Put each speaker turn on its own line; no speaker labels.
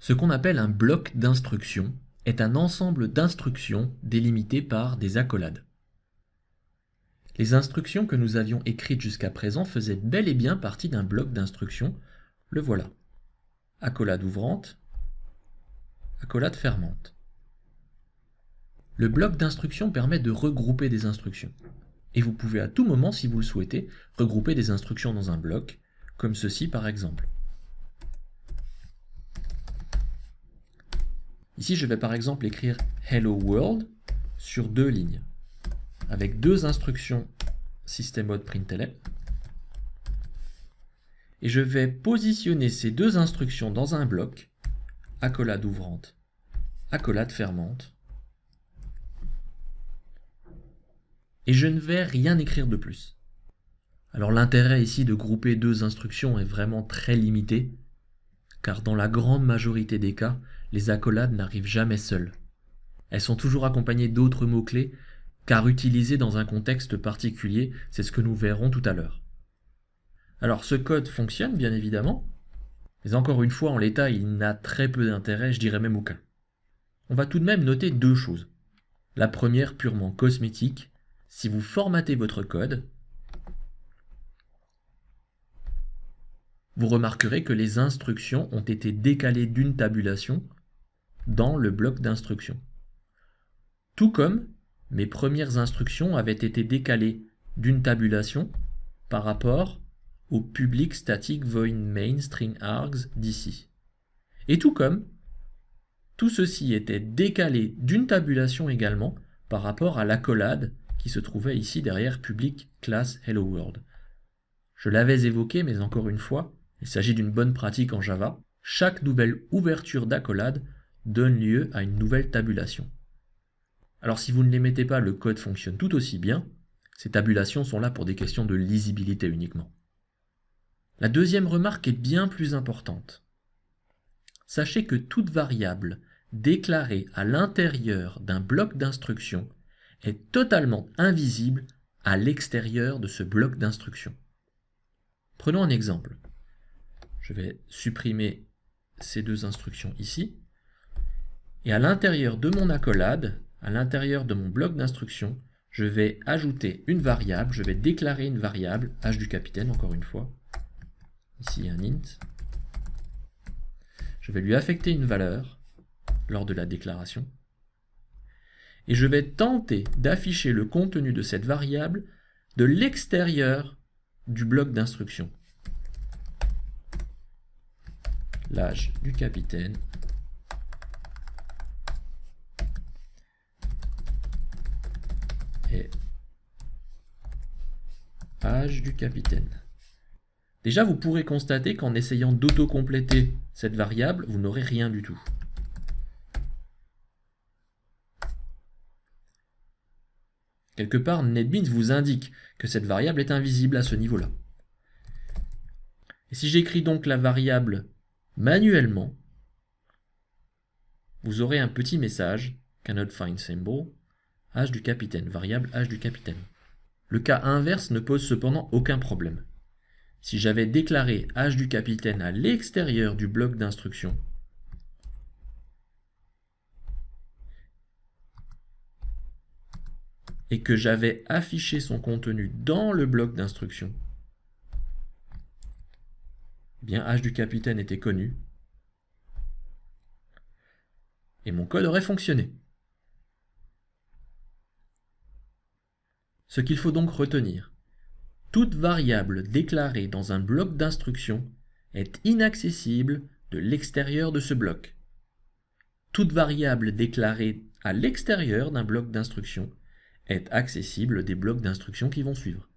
Ce qu'on appelle un bloc d'instructions est un ensemble d'instructions délimitées par des accolades. Les instructions que nous avions écrites jusqu'à présent faisaient bel et bien partie d'un bloc d'instructions. Le voilà. Accolade ouvrante, accolade fermante. Le bloc d'instructions permet de regrouper des instructions. Et vous pouvez à tout moment, si vous le souhaitez, regrouper des instructions dans un bloc, comme ceci par exemple. Ici, je vais par exemple écrire Hello World sur 2 lignes, avec 2 instructions system.out.println. Et je vais positionner ces 2 instructions dans un bloc, accolade ouvrante, accolade fermante. Et je ne vais rien écrire de plus. Alors l'intérêt ici de grouper 2 instructions est vraiment très limité, car dans la grande majorité des cas, les accolades n'arrivent jamais seules. Elles sont toujours accompagnées d'autres mots-clés, car utilisées dans un contexte particulier, c'est ce que nous verrons tout à l'heure. Alors ce code fonctionne bien évidemment, mais encore une fois en l'état il n'a très peu d'intérêt, je dirais même aucun. On va tout de même noter 2 choses. La première purement cosmétique, si vous formatez votre code, vous remarquerez que les instructions ont été décalées d'une tabulation dans le bloc d'instructions. Tout comme mes premières instructions avaient été décalées d'une tabulation par rapport au public static void main string args d'ici. Et tout comme tout ceci était décalé d'une tabulation également par rapport à l'accolade qui se trouvait ici derrière public class hello world. Je l'avais évoqué, mais encore une fois, il s'agit d'une bonne pratique en Java. Chaque nouvelle ouverture d'accolade donne lieu à une nouvelle tabulation. Alors si vous ne les mettez pas, le code fonctionne tout aussi bien. Ces tabulations sont là pour des questions de lisibilité uniquement. La deuxième remarque est bien plus importante. Sachez que toute variable déclarée à l'intérieur d'un bloc d'instruction est totalement invisible à l'extérieur de ce bloc d'instruction. Prenons un exemple. Je vais supprimer ces 2 instructions ici. Et à l'intérieur de mon accolade, à l'intérieur de mon bloc d'instruction, je vais ajouter une variable, je vais déclarer une variable, h du capitaine encore une fois. Ici un int. Je vais lui affecter une valeur lors de la déclaration. Et je vais tenter d'afficher le contenu de cette variable de l'extérieur du bloc d'instruction. L'âge du capitaine est âge du capitaine. Déjà, vous pourrez constater qu'en essayant d'auto-compléter cette variable, vous n'aurez rien du tout. Quelque part, NetBeans vous indique que cette variable est invisible à ce niveau-là. Et si j'écris donc la variable manuellement, vous aurez un petit message, cannot find symbol, âge du capitaine, variable âge du capitaine. Le cas inverse ne pose cependant aucun problème. Si j'avais déclaré âge du capitaine à l'extérieur du bloc d'instruction, et que j'avais affiché son contenu dans le bloc d'instruction, eh bien âge du capitaine était connu, et mon code aurait fonctionné. Ce qu'il faut donc retenir, toute variable déclarée dans un bloc d'instruction est inaccessible de l'extérieur de ce bloc. Toute variable déclarée à l'extérieur d'un bloc d'instruction est accessible des blocs d'instruction qui vont suivre.